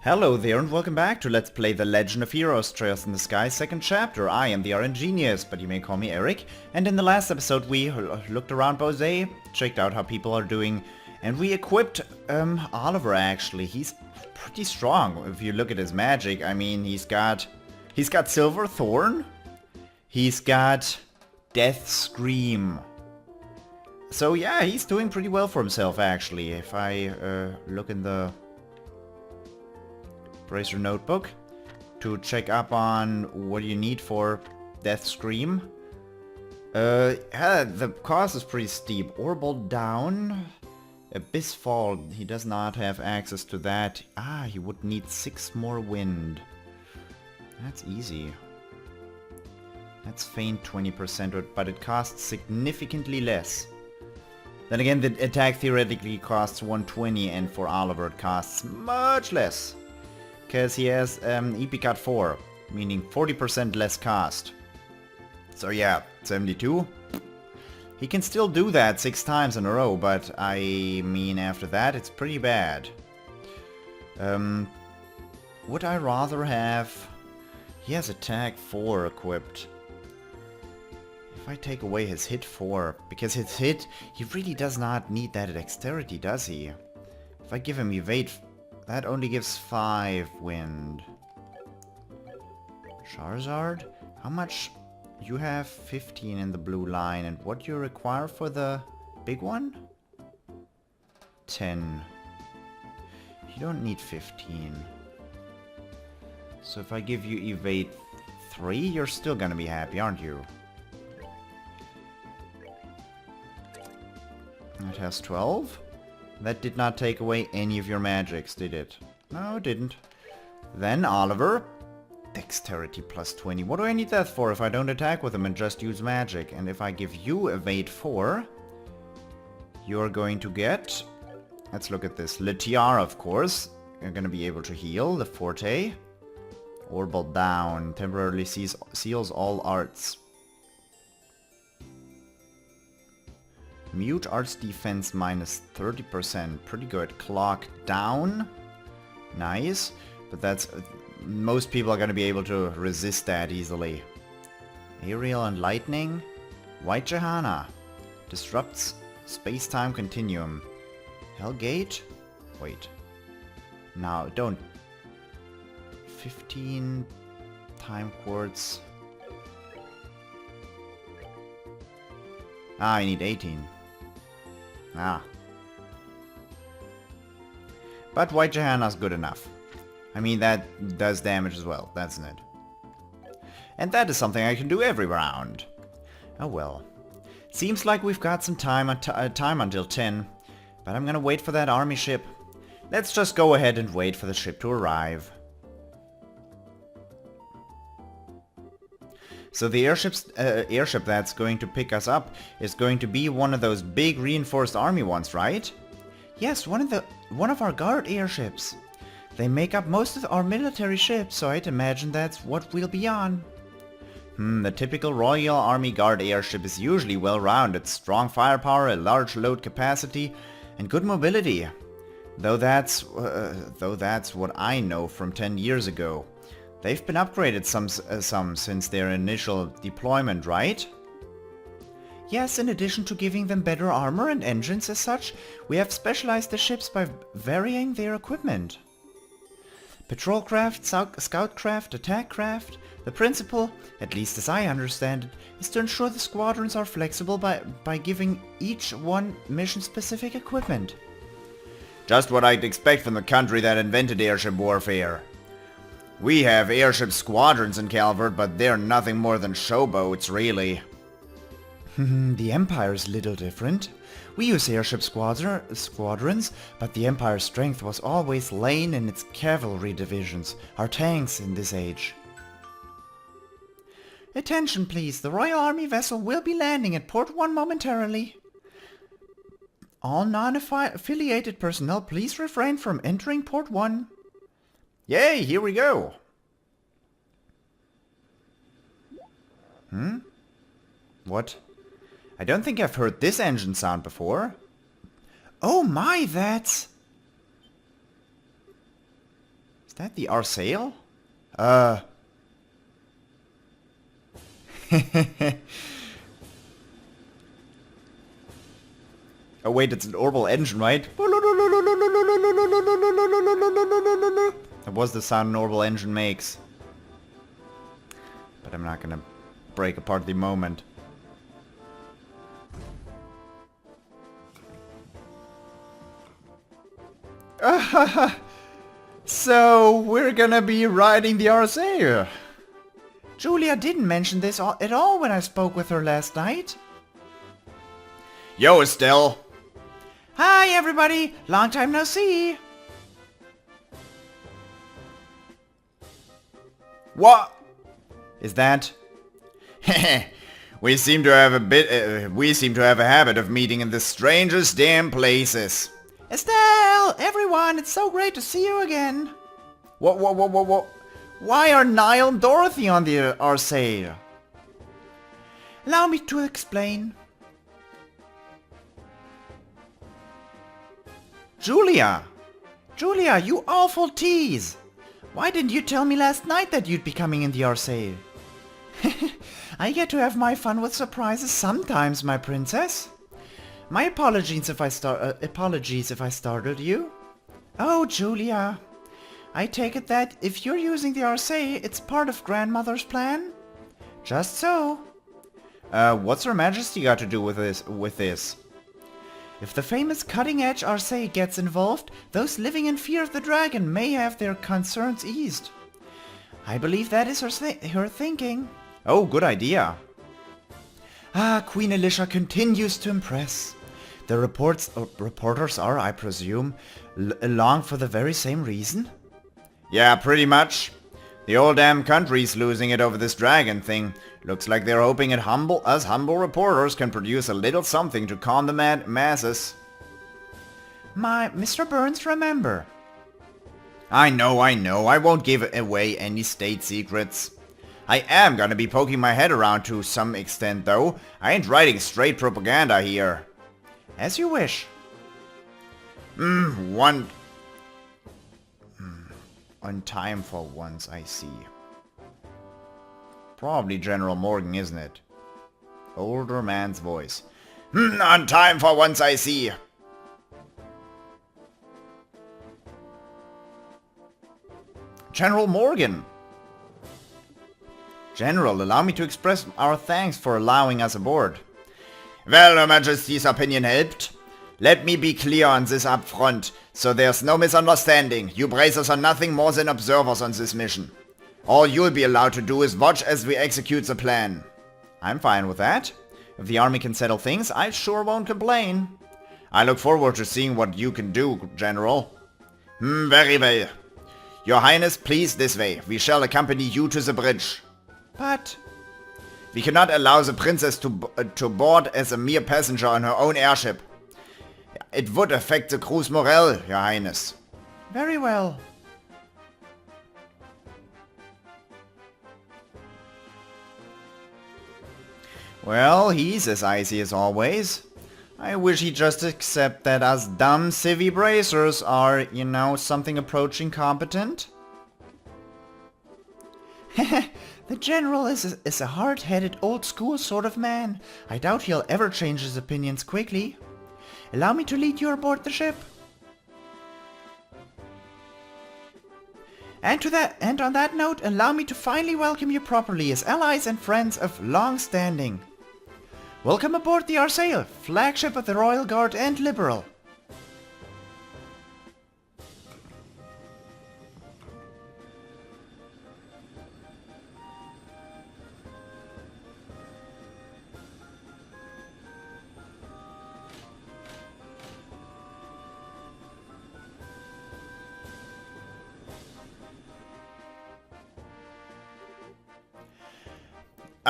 Hello there and welcome back to Let's Play The Legend of Heroes Trails in the Sky second chapter. I am the RN Genius, but you may call me Eric. And in the last episode we looked around Bose, checked out how people are doing, and we equipped Oliver actually. He's pretty strong if you look at his magic. I mean, he's got Silver Thorn, he's got Death Scream. So yeah, he's doing pretty well for himself actually. If I look in the Bracer notebook to check up on what you need for Death Scream. The cost is pretty steep. Orbital down, Abyss Fall. He does not have access to that. He would need 6 more wind. That's easy. That's faint 20%, but it costs significantly less. Then again, the attack theoretically costs 120, and for Oliver it costs much less. Because he has EP Cut 4, meaning 40% less cost. So yeah, 72. He can still do that 6 times in a row, but I mean after that it's pretty bad. Would I rather have... He has attack 4 equipped. If I take away his hit 4, because his hit, he really does not need that dexterity, does he? If I give him evade... That only gives 5 wind. Charizard? How much? You have 15 in the blue line, and what do you require for the big one? 10. You don't need 15. So if I give you evade 3, you're still gonna be happy, aren't you? It has 12. That did not take away any of your magics, did it? No, it didn't. Then Oliver. Dexterity plus 20. What do I need that for if I don't attack with him and just use magic? And if I give you evade 4, you're going to get... Let's look at this. Le Tiara, of course. You're going to be able to heal. The Forte. Orbital down. Temporarily seals all arts. Mute arts defense minus 30%. Pretty good. Clock down. Nice. But that's... most people are going to be able to resist that easily. Aerial and lightning. White Johanna. Disrupts space-time continuum. Hellgate. Wait. Now, don't... 15... Time quartz. I need 18. But White Johanna's good enough. I mean, that does damage as well, doesn't it? And that is something I can do every round. Oh well. Seems like we've got some time until 10. But I'm gonna wait for that army ship. Let's just go ahead and wait for the ship to arrive. So the airship that's going to pick us up is going to be one of those big reinforced army ones, right? Yes, one of our guard airships. They make up most of our military ships, so I'd imagine that's what we'll be on. The typical Royal Army Guard airship is usually well-rounded, strong firepower, a large load capacity, and good mobility. Though that's what I know from 10 years ago. They've been upgraded some since their initial deployment, right? Yes, in addition to giving them better armor and engines as such, we have specialized the ships by varying their equipment. Patrol craft, scout craft, attack craft. The principle, at least as I understand it, is to ensure the squadrons are flexible by giving each one mission-specific equipment. Just what I'd expect from the country that invented airship warfare. We have airship squadrons in Calvert, but they're nothing more than showboats, really. The Empire's little different. We use airship squadrons, but the Empire's strength was always lain in its cavalry divisions, our tanks in this age. Attention please, the Royal Army vessel will be landing at Port 1 momentarily. All non-affiliated personnel, please refrain from entering Port 1. Yay, here we go! What? I don't think I've heard this engine sound before. Oh my, that's... that the Arseille? Oh wait, it's an orbital engine, right? That was the sound an orbital engine makes. But I'm not gonna break apart the moment. So, we're gonna be riding the Arseille. Julia didn't mention this at all when I spoke with her last night. Yo, Estelle. Hi, everybody. Long time no see. What? Is that? We seem to have a habit of meeting in the strangest damn places. Estelle, everyone, it's so great to see you again. What? Why are Niall and Dorothy on the Arseille? Allow me to explain. Julia, you awful tease. Why didn't you tell me last night that you'd be coming in the Arseille? I get to have my fun with surprises sometimes, my princess. My apologies if I startled you. Oh, Julia. I take it that if you're using the Arseille, it's part of Grandmother's plan? Just so. What's Her Majesty got to do with this? If the famous cutting-edge Arseille gets involved, those living in fear of the dragon may have their concerns eased. I believe that is her thinking. Oh, good idea. Queen Alicia continues to impress. The reporters are, I presume, along for the very same reason? Yeah, pretty much. The whole damn country's losing it over this dragon thing. Looks like they're hoping us humble reporters can produce a little something to calm the masses. Mr. Burns, remember. I know. I won't give away any state secrets. I am gonna be poking my head around to some extent, though. I ain't writing straight propaganda here. As you wish. On time for once, I see. Probably General Morgan, isn't it? Older man's voice. On time for once, I see. General Morgan! General, allow me to express our thanks for allowing us aboard. Well, Her Majesty's opinion helped. Let me be clear on this up front, so there's no misunderstanding. You bracers are nothing more than observers on this mission. All you'll be allowed to do is watch as we execute the plan. I'm fine with that. If the army can settle things, I sure won't complain. I look forward to seeing what you can do, General. Very well. Your Highness, please this way. We shall accompany you to the bridge. But... we cannot allow the princess to board as a mere passenger on her own airship. It would affect the crew's morale, Your Highness. Very well. Well, he's as icy as always. I wish he'd just accept that us dumb civvy bracers are, you know, something approaching competent. The General is a hard-headed, old-school sort of man. I doubt he'll ever change his opinions quickly. Allow me to lead you aboard the ship. And on that note, allow me to finally welcome you properly as allies and friends of long standing. Welcome aboard the Arseille, flagship of the Royal Guard and Liberl.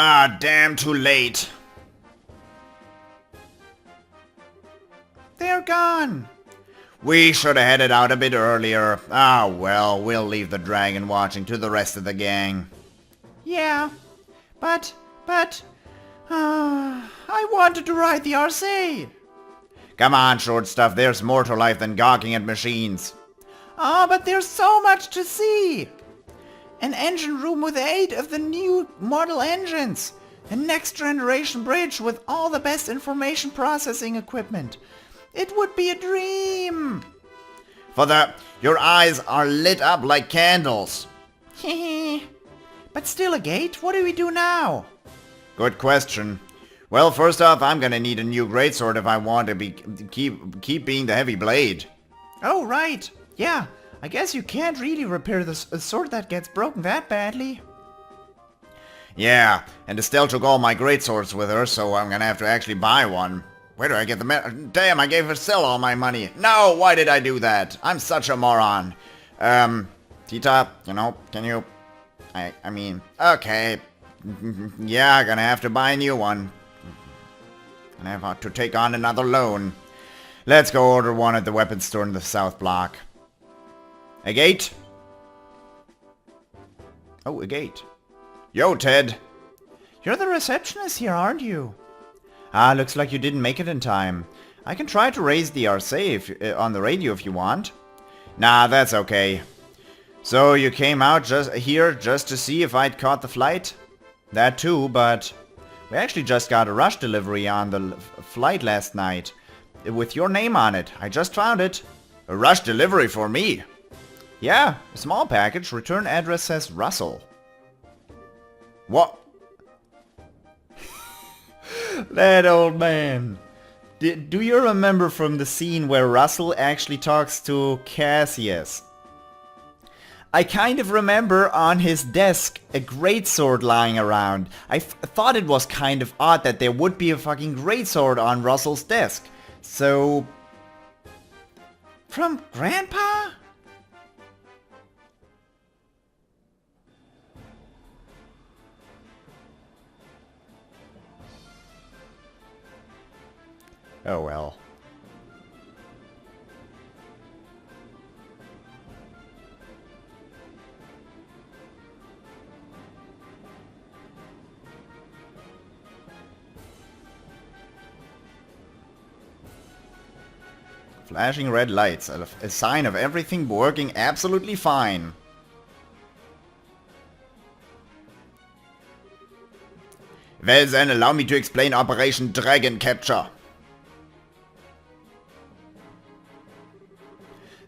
Ah, damn, too late. They're gone. We should have headed out a bit earlier. Ah, well, we'll leave the dragon watching to the rest of the gang. Yeah, but, I wanted to ride the Arseille. Come on, short stuff, there's more to life than gawking at machines. Ah, but there's so much to see! An engine room with 8 of the new model engines. A next generation bridge with all the best information processing equipment. It would be a dream! Your eyes are lit up like candles. Hehe. But still a gate? What do we do now? Good question. Well, first off, I'm gonna need a new greatsword if I want to keep being the heavy blade. Oh, right. Yeah, I guess you can't really repair a sword that gets broken that badly. Yeah, and Estelle took all my greatswords with her, so I'm gonna have to actually buy one. Where do I get the Damn, I gave Estelle all my money. No, why did I do that? I'm such a moron. Tita, can you... I mean, okay. Yeah, gonna have to buy a new one. Gonna have to take on another loan. Let's go order one at the weapons store in the South Block. A gate? Oh, a gate. Yo, Ted. You're the receptionist here, aren't you? Ah, looks like you didn't make it in time. I can try to raise the Arseille on the radio if you want. Nah, that's okay. So you came out here just to see if I'd caught the flight? That too, but we actually just got a rush delivery on the flight last night. With your name on it. I just found it. A rush delivery for me? Yeah, a small package. Return address says Russell. What? That old man. Do you remember from the scene where Russell actually talks to Cassius? I kind of remember on his desk a greatsword lying around. I thought it was kind of odd that there would be a fucking greatsword on Russell's desk. So... From Grandpa? Oh well. Flashing red lights, a sign of everything working absolutely fine. Well then, allow me to explain Operation Dragon Capture.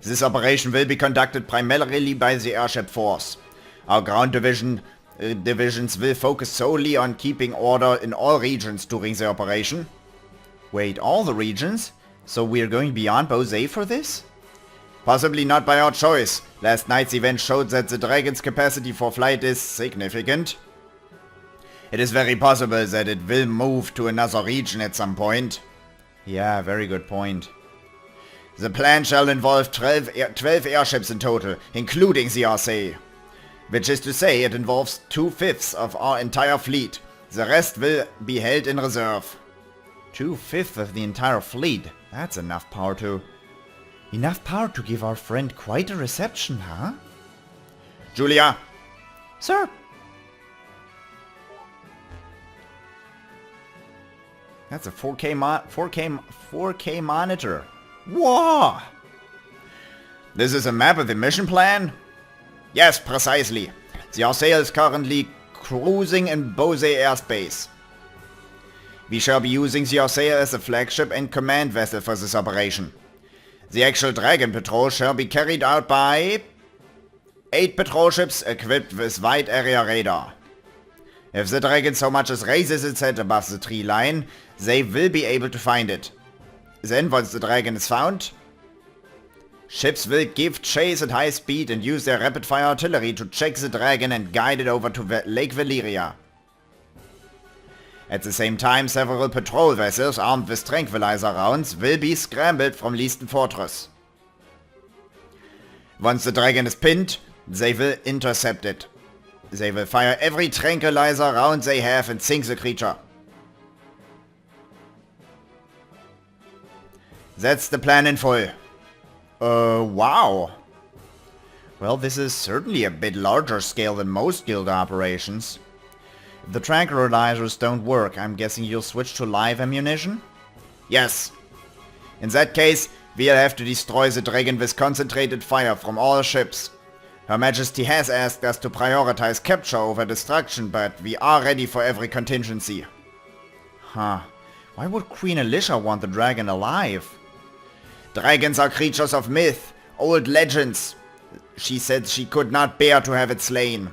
This operation will be conducted primarily by the airship force. Our ground divisions will focus solely on keeping order in all regions during the operation. Wait, all the regions? So we're going beyond Bose for this? Possibly not by our choice. Last night's event showed that the Dragon's capacity for flight is significant. It is very possible that it will move to another region at some point. Yeah, very good point. The plan shall involve 12 airships in total, including the Arseille. Which is to say, it involves 2/5 of our entire fleet. The rest will be held in reserve. 2/5 of the entire fleet? That's enough power to... Enough power to give our friend quite a reception, huh? Julia! Sir! That's a 4K monitor. Whoa! This is a map of the mission plan? Yes, precisely. The Arseille is currently cruising in Bose airspace. We shall be using the Arseille as a flagship and command vessel for this operation. The actual Dragon patrol shall be carried out by 8 patrol ships equipped with wide area radar. If the Dragon so much as raises its head above the tree line, they will be able to find it. Then, once the Dragon is found, ships will give chase at high speed and use their rapid-fire artillery to check the Dragon and guide it over to Lake Valyria. At the same time, several patrol vessels armed with tranquilizer rounds will be scrambled from Leaston Fortress. Once the Dragon is pinned, they will intercept it. They will fire every tranquilizer round they have and sink the creature. That's the plan in full. Wow. Well, this is certainly a bit larger scale than most guild operations. If the tranquilizers don't work, I'm guessing you'll switch to live ammunition? Yes. In that case, We'll have to destroy the dragon with concentrated fire from all ships. Her Majesty has asked us to prioritize capture over destruction, but we are ready for every contingency. Huh. Why would Queen Alicia want the dragon alive? Dragons are creatures of myth, old legends. She said she could not bear to have it slain.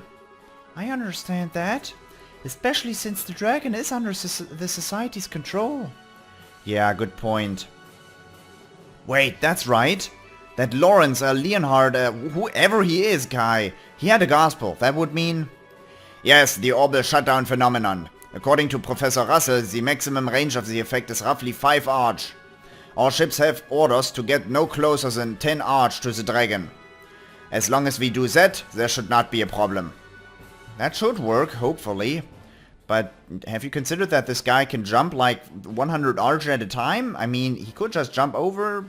I understand that. Especially since the dragon is under the society's control. Yeah, good point. Wait, that's right. That Lawrence, Leonhard, whoever he is guy, he had a gospel. That would mean... Yes, the orbital shutdown phenomenon. According to Professor Russell, the maximum range of the effect is roughly 5 arch. All ships have orders to get no closer than 10 arch to the dragon. As long as we do that, there should not be a problem. That should work, hopefully. But have you considered that this guy can jump like 100 arch at a time? I mean, he could just jump over...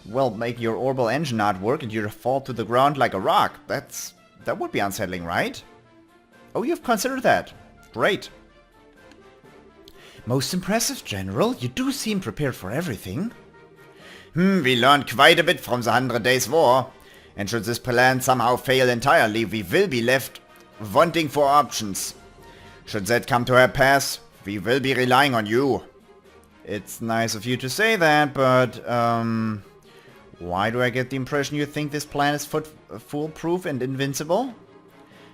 Well, make your orbital engine not work and you fall to the ground like a rock. That would be unsettling, right? Oh, you've considered that. Great. Most impressive, General. You do seem prepared for everything. We learned quite a bit from the 100 Days War. And should this plan somehow fail entirely, we will be left wanting for options. Should that come to a pass, we will be relying on you. It's nice of you to say that, but, why do I get the impression you think this plan is foolproof and invincible?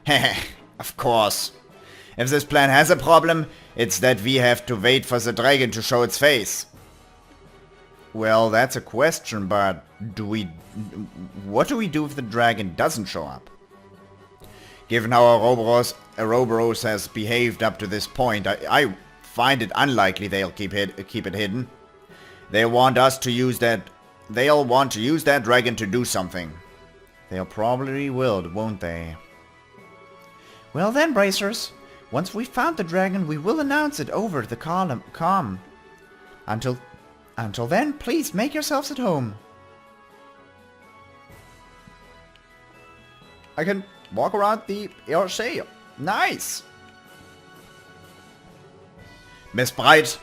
Heh, of course. If this plan has a problem, it's that we have to wait for the dragon to show its face. Well, that's a question, but what do we do if the dragon doesn't show up? Given how Ouroboros has behaved up to this point, I find it unlikely they'll keep it hidden. They'll want to use that dragon to do something. They'll probably will, won't they? Well then, bracers. Once we've found the dragon, we will announce it over the comm. Until then, please make yourselves at home. I can walk around the Arseille. Nice! Miss Bright?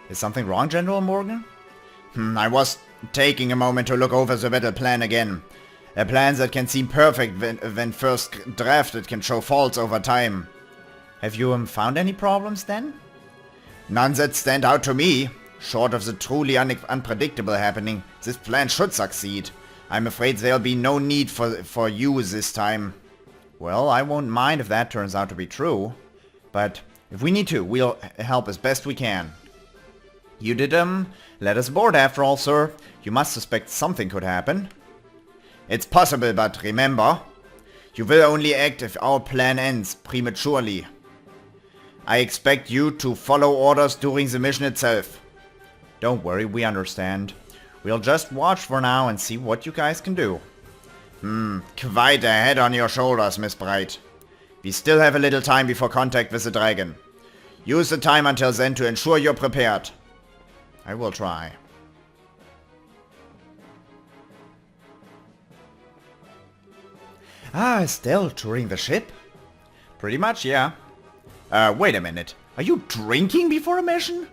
Is something wrong, General Morgan? I was taking a moment to look over the battle plan again. A plan that can seem perfect when first drafted can show faults over time. Have you found any problems then? None that stand out to me. Short of the truly unpredictable happening, this plan should succeed. I'm afraid there'll be no need for you this time. Well, I won't mind if that turns out to be true. But if we need to, we'll help as best we can. You did, let us aboard after all, sir. You must suspect something could happen. It's possible, but remember, you will only act if our plan ends prematurely. I expect you to follow orders during the mission itself. Don't worry, we understand. We'll just watch for now and see what you guys can do. Quite a head on your shoulders, Miss Bright. We still have a little time before contact with the dragon. Use the time until then to ensure you're prepared. I will try. Ah, Estelle touring the ship? Pretty much, yeah. Wait a minute. Are you drinking before a mission?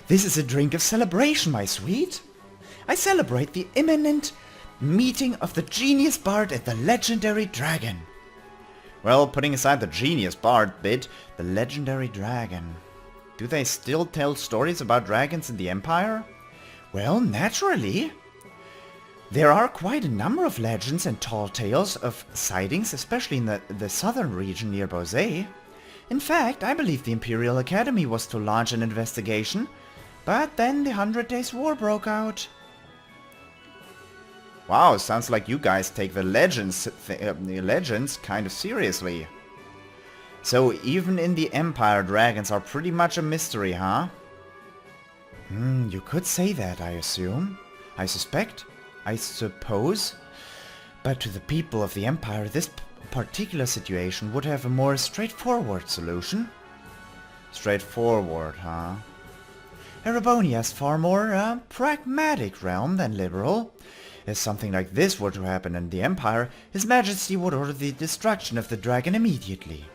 This is a drink of celebration, my sweet. I celebrate the imminent meeting of the genius bard and the legendary dragon. Well, putting aside the genius bard bit, the legendary dragon. Do they still tell stories about dragons in the Empire? Well, naturally. There are quite a number of legends and tall tales of sightings, especially in the southern region near Beauvais. In fact, I believe the Imperial Academy was to launch an investigation, but then the 100 Days War broke out. Wow, sounds like you guys take the legends kind of seriously. So even in the Empire, dragons are pretty much a mystery, huh? You could say that, I assume. I suspect. I suppose. But to the people of the Empire, this particular situation would have a more straightforward solution. Straightforward, huh? Erebonia's far more pragmatic realm than liberal. If something like this were to happen in the Empire, His Majesty would order the destruction of the dragon immediately.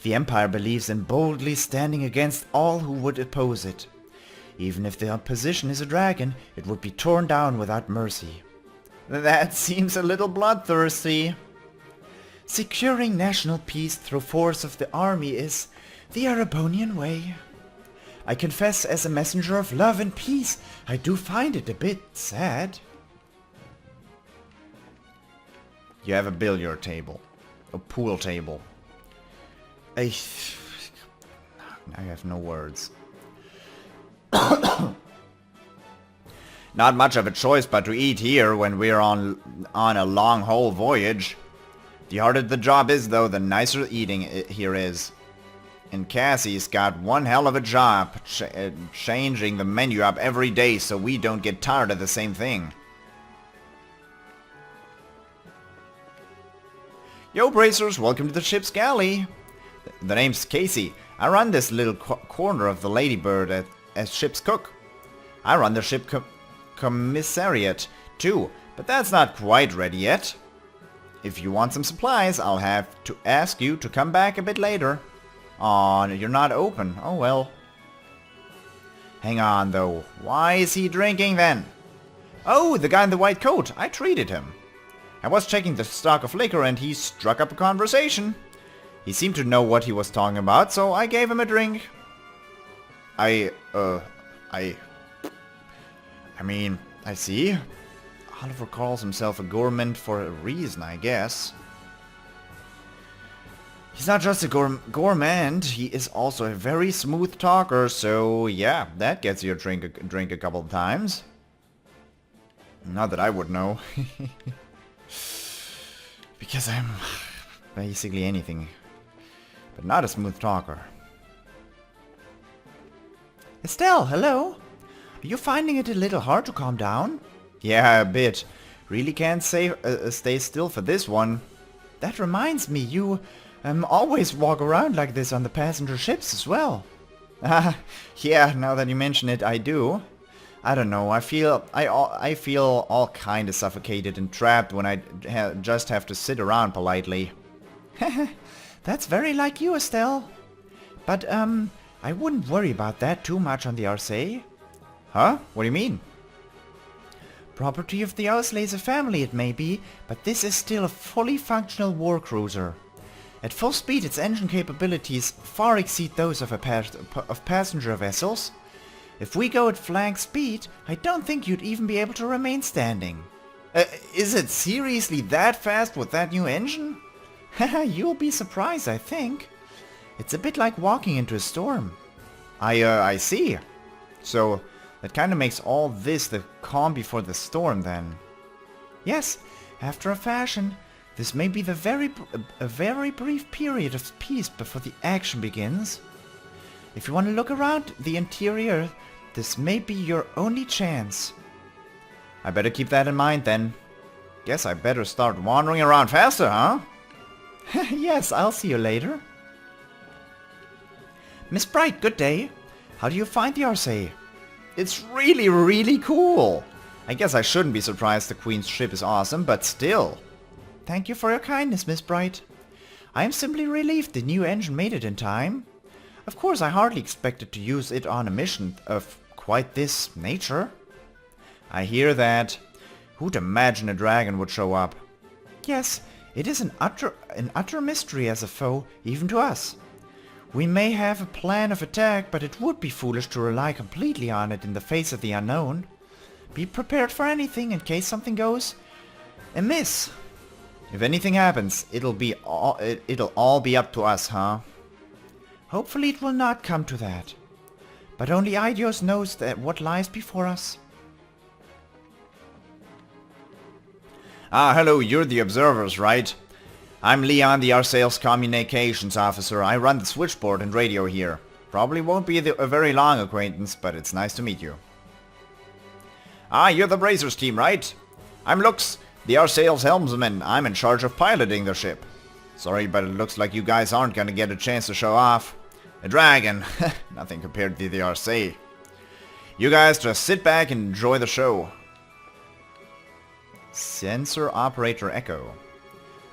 The Empire believes in boldly standing against all who would oppose it. Even if the opposition is a dragon, it would be torn down without mercy. That seems a little bloodthirsty. Securing national peace through force of the army is the Erebonian way. I confess, as a messenger of love and peace, I do find it a bit sad. You have a billiard table. A pool table. I have no words. Not much of a choice but to eat here when we're on a long haul voyage. The harder the job is though, the nicer eating here is. And Cassie's got one hell of a job changing the menu up every day so we don't get tired of the same thing. Yo bracers, welcome to the ship's galley. The name's Casey. I run this little corner of the Ladybird as ship's cook. I run the ship commissariat too, but that's not quite ready yet. If you want some supplies, I'll have to ask you to come back a bit later. Aw, you're not open. Oh well. Hang on though. Why is he drinking then? Oh, the guy in the white coat. I treated him. I was checking the stock of liquor and he struck up a conversation. He seemed to know what he was talking about, so I gave him a drink. I mean, I see. Oliver calls himself a gourmand for a reason, I guess. He's not just a gourmand, he is also a very smooth talker, so yeah, that gets you a drink a couple of times. Not that I would know. Because I'm basically anything, but not a smooth talker. Estelle, hello? Are you finding it a little hard to calm down? Yeah, a bit. Really can't stay still for this one. That reminds me, you always walk around like this on the passenger ships as well. Yeah, now that you mention it, I do. I don't know, I feel all kind of suffocated and trapped when I just have to sit around politely. That's very like you, Estelle. But, I wouldn't worry about that too much on the Arseille. Huh? What do you mean? Property of the Arseille's family it may be, but this is still a fully functional war cruiser. At full speed its engine capabilities far exceed those of passenger vessels. If we go at flank speed, I don't think you'd even be able to remain standing. Is it seriously that fast with that new engine? You'll be surprised, I think. It's a bit like walking into a storm. I see. So, that kind of makes all this the calm before the storm then. Yes, after a fashion. This may be a very brief period of peace before the action begins. If you want to look around the interior, this may be your only chance. I better keep that in mind then. Guess I better start wandering around faster, huh? Yes, I'll see you later. Miss Bright, good day. How do you find the Arseille? It's really, really cool. I guess I shouldn't be surprised the Queen's ship is awesome, but still. Thank you for your kindness, Miss Bright. I am simply relieved the new engine made it in time. Of course, I hardly expected to use it on a mission of quite this nature. I hear that. Who'd imagine a dragon would show up? Yes, it is an utter mystery as a foe, even to us. We may have a plan of attack, but it would be foolish to rely completely on it in the face of the unknown. Be prepared for anything in case something goes amiss. If anything happens, it'll all be up to us, huh? Hopefully it will not come to that. But only Idios knows that what lies before us. Ah, hello, you're the observers, right? I'm Leon, the Arseille's communications officer. I run the switchboard and radio here. Probably won't be a very long acquaintance, but it's nice to meet you. Ah, you're the Bracers team, right? I'm Lux, the Arseille's helmsman. I'm in charge of piloting the ship. Sorry, but it looks like you guys aren't gonna get a chance to show off. A dragon. Nothing compared to the Arseille. You guys just sit back and enjoy the show. Sensor Operator Echo.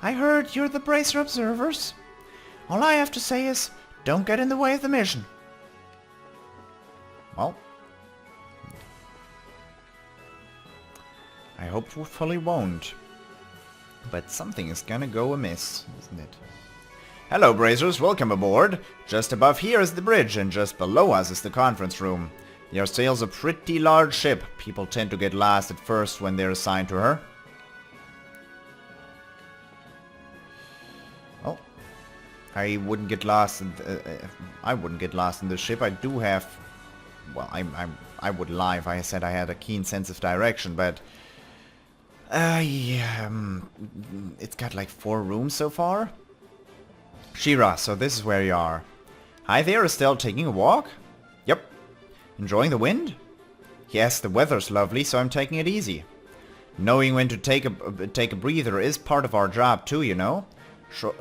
I heard you're the Bracer observers. All I have to say is, don't get in the way of the mission. Well, I hopefully won't. But something is gonna go amiss, isn't it? Hello, Brazers, welcome aboard. Just above here is the bridge, and just below us is the conference room. The Arseille's a pretty large ship. People tend to get lost at first when they're assigned to her. Oh, I wouldn't get lost. I wouldn't get lost in this ship. I do have. Well, I would lie if I said I had a keen sense of direction, but yeah, it's got like 4 rooms so far. Shira, so this is where you are. Hi there, Estelle, taking a walk? Yep. Enjoying the wind? Yes, the weather's lovely, so I'm taking it easy. Knowing when to take a breather is part of our job too, you know.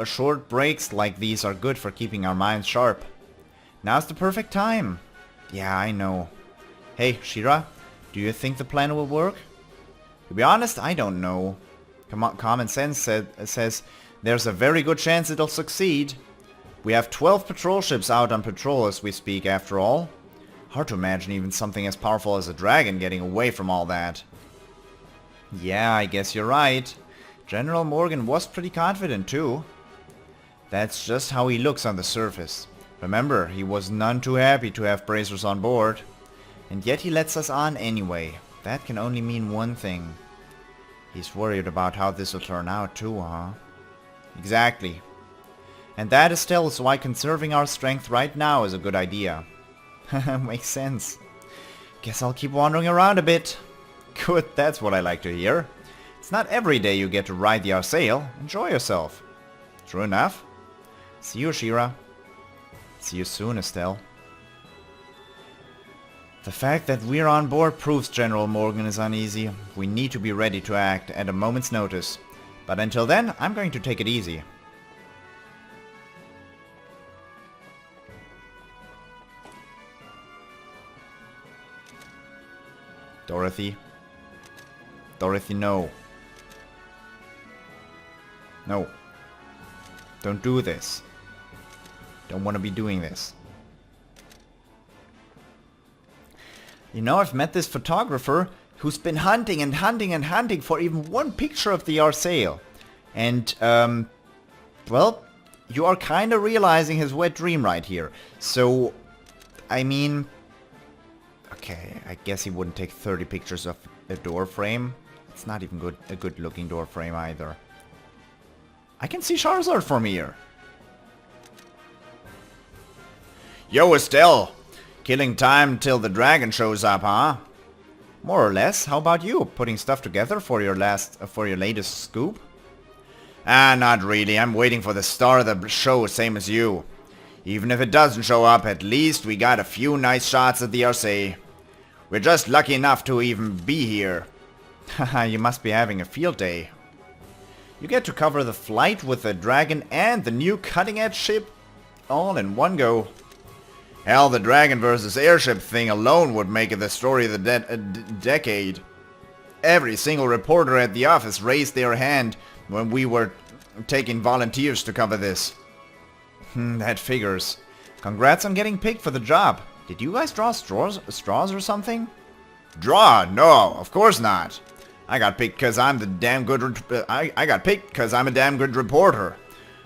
Short breaks like these are good for keeping our minds sharp. Now's the perfect time. Yeah, I know. Hey, Shira, do you think the plan will work? To be honest, I don't know. Common sense says there's a very good chance it'll succeed. We have 12 patrol ships out on patrol as we speak, after all. Hard to imagine even something as powerful as a dragon getting away from all that. Yeah, I guess you're right. General Morgan was pretty confident too. That's just how he looks on the surface. Remember, he was none too happy to have bracers on board. And yet he lets us on anyway. That can only mean one thing. He's worried about how this will turn out too, huh? Exactly. And that, Estelle, is why conserving our strength right now is a good idea. Makes sense. Guess I'll keep wandering around a bit. Good, that's what I like to hear. It's not every day you get to ride the Arseille. Enjoy yourself. True enough. See you, Shira. See you soon, Estelle. The fact that we're on board proves General Morgan is uneasy. We need to be ready to act at a moment's notice. But until then, I'm going to take it easy. Dorothy. Dorothy, no. No. Don't do this. Don't want to be doing this. You know, I've met this photographer who's been hunting and hunting and hunting for even one picture of the Arseille. And, well, you are kind of realizing his wet dream right here. So, I mean, okay, I guess he wouldn't take 30 pictures of a door frame. It's not even a good looking door frame either. I can see Charizard from here. Yo, Estelle! Killing time till the dragon shows up, huh? More or less. How about you? Putting stuff together for your latest scoop? Ah, not really. I'm waiting for the star of the show, same as you. Even if it doesn't show up, at least we got a few nice shots at the Arseille. We're just lucky enough to even be here. Haha, you must be having a field day. You get to cover the flight with the dragon and the new cutting-edge ship all in one go. Hell, the dragon versus airship thing alone would make it the story of the decade. Every single reporter at the office raised their hand when we were taking volunteers to cover this. That figures. Congrats on getting picked for the job. Did you guys draw straws or something? Draw? No, of course not. I got picked because I'm the damn good. I got picked because I'm a damn good reporter.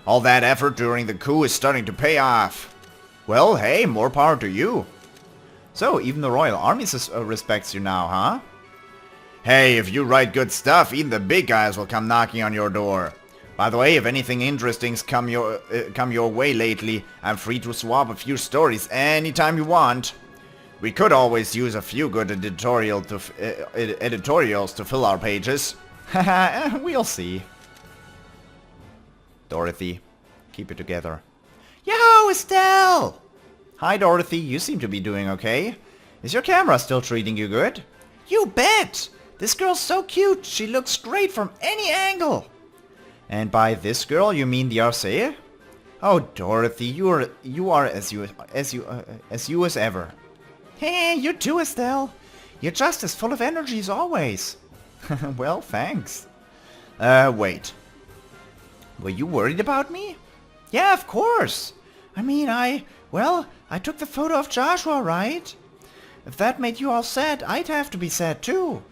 All that effort during the coup is starting to pay off. Well, hey, more power to you. So, even the Royal Army respects you now, huh? Hey, if you write good stuff, even the big guys will come knocking on your door. By the way, if anything interesting's come your way lately, I'm free to swap a few stories anytime you want. We could always use a few good editorials to fill our pages. Haha, we'll see. Dorothy, keep it together. Yo, Estelle! Hi, Dorothy. You seem to be doing okay. Is your camera still treating you good? You bet! This girl's so cute. She looks great from any angle. And by this girl, you mean the Arseille? Oh, Dorothy, you are as you as ever. Hey, you too, Estelle. You're just as full of energy as always. Well, thanks. Wait. Were you worried about me? Yeah, of course. I mean, I took the photo of Joshua, right? If that made you all sad, I'd have to be sad too.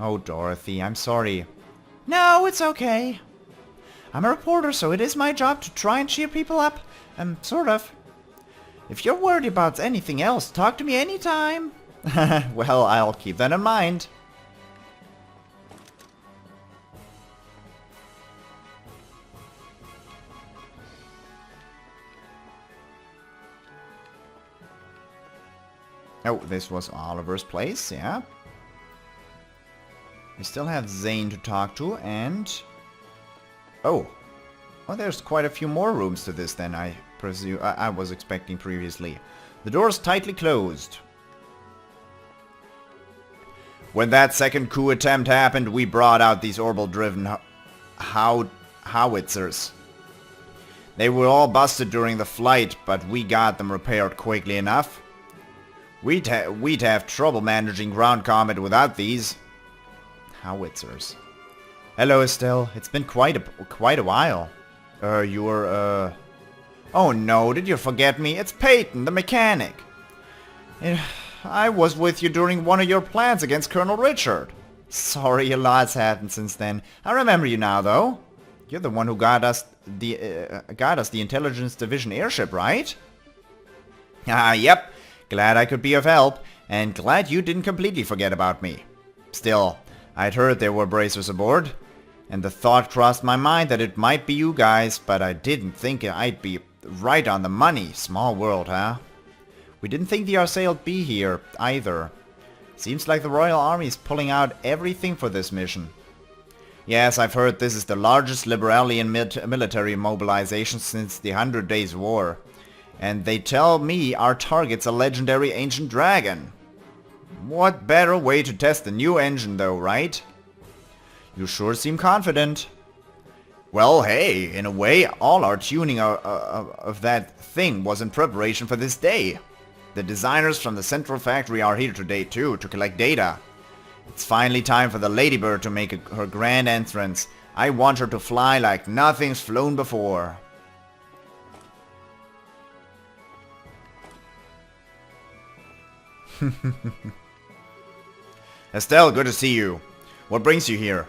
Oh, Dorothy, I'm sorry. No, it's okay. I'm a reporter, so it is my job to try and cheer people up. Sort of. If you're worried about anything else, talk to me anytime. Well, I'll keep that in mind. Oh, this was Oliver's place, yeah. We still have Zane to talk to, and... Oh, there's quite a few more rooms to this than I presume I was expecting previously. The door's tightly closed. When that second coup attempt happened, we brought out these orbital-driven howitzers. They were all busted during the flight, but we got them repaired quickly enough. We'd have trouble managing ground combat without these howitzers. Hello, Estelle. It's been quite a while. Oh no, did you forget me? It's Peyton, the mechanic. I was with you during one of your plans against Colonel Richard. Sorry, a lot's happened since then. I remember you now, though. You're the one who got us the Intelligence Division airship, right? Yep. Glad I could be of help, and glad you didn't completely forget about me. Still, I'd heard there were bracers aboard, and the thought crossed my mind that it might be you guys, but I didn't think I'd be right on the money. Small world, huh? We didn't think the Arseille'd be here, either. Seems like the Royal Army's pulling out everything for this mission. Yes, I've heard this is the largest Liberalian military mobilization since the 100 Days War. And they tell me our target's a legendary ancient dragon. What better way to test the new engine though, right? You sure seem confident. Well, hey, in a way, all our tuning of that thing was in preparation for this day. The designers from the central factory are here today too, to collect data. It's finally time for the Ladybird to make her grand entrance. I want her to fly like nothing's flown before. Estelle, good to see you. What brings you here?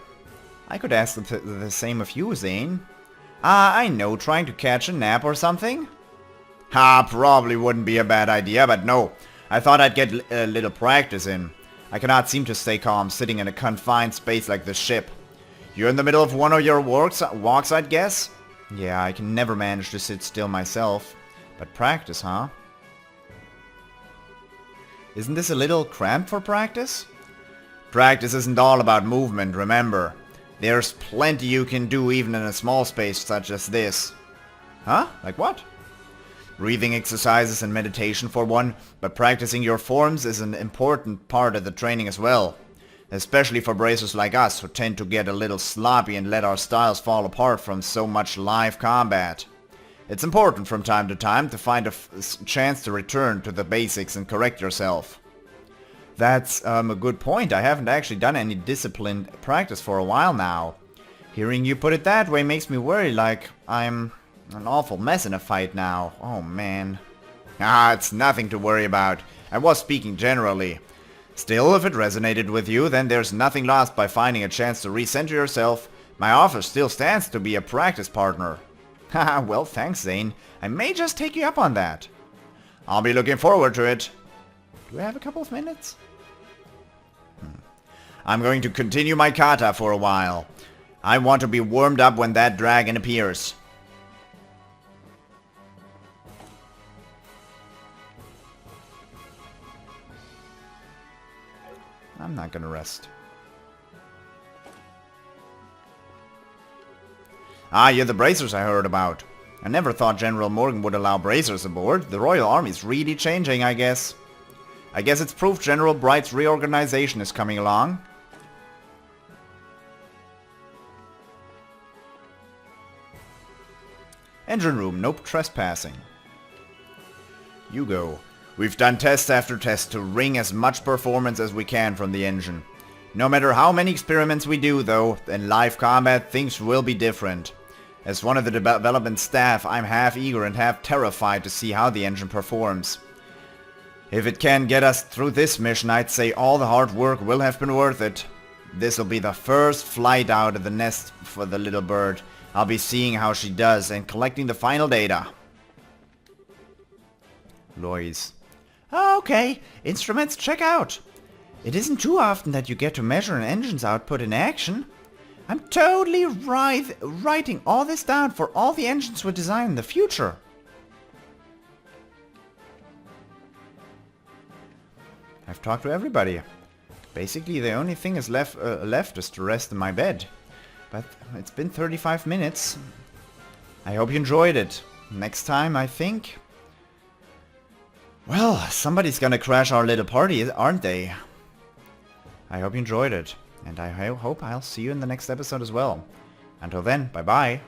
I could ask the same of you, Zane. I know, trying to catch a nap or something? Probably wouldn't be a bad idea, but no. I thought I'd get a little practice in. I cannot seem to stay calm sitting in a confined space like this ship. You're in the middle of one of your walks, I'd guess? Yeah, I can never manage to sit still myself. But practice, huh? Isn't this a little cramped for practice? Practice isn't all about movement, remember. There's plenty you can do even in a small space such as this. Huh? Like what? Breathing exercises and meditation for one, but practicing your forms is an important part of the training as well. Especially for bracers like us who tend to get a little sloppy and let our styles fall apart from so much live combat. It's important from time to time to find a chance to return to the basics and correct yourself. That's a good point. I haven't actually done any disciplined practice for a while now. Hearing you put it that way makes me worry like I'm an awful mess in a fight now. Oh man. It's nothing to worry about. I was speaking generally. Still, if it resonated with you, then there's nothing lost by finding a chance to recenter yourself. My offer still stands to be a practice partner. Haha, well thanks Zane. I may just take you up on that. I'll be looking forward to it. Do we have a couple of minutes? I'm going to continue my kata for a while. I want to be warmed up when that dragon appears. I'm not gonna rest. You're the bracers I heard about. I never thought General Morgan would allow bracers aboard. The Royal Army's really changing, I guess. I guess it's proof General Bright's reorganization is coming along. Engine room, nope trespassing. You go. We've done test after test to wring as much performance as we can from the engine. No matter how many experiments we do, though, in live combat, things will be different. As one of the development staff, I'm half eager and half terrified to see how the engine performs. If it can get us through this mission, I'd say all the hard work will have been worth it. This will be the first flight out of the nest for the little bird. I'll be seeing how she does and collecting the final data. Lois. Okay, instruments check out. It isn't too often that you get to measure an engine's output in action. I'm totally writing all this down for all the engines we design in the future. I've talked to everybody. Basically, the only thing is left is to rest in my bed. But it's been 35 minutes. I hope you enjoyed it. Next time, I think... well, somebody's gonna crash our little party, aren't they? I hope you enjoyed it. And I hope I'll see you in the next episode as well. Until then, bye-bye.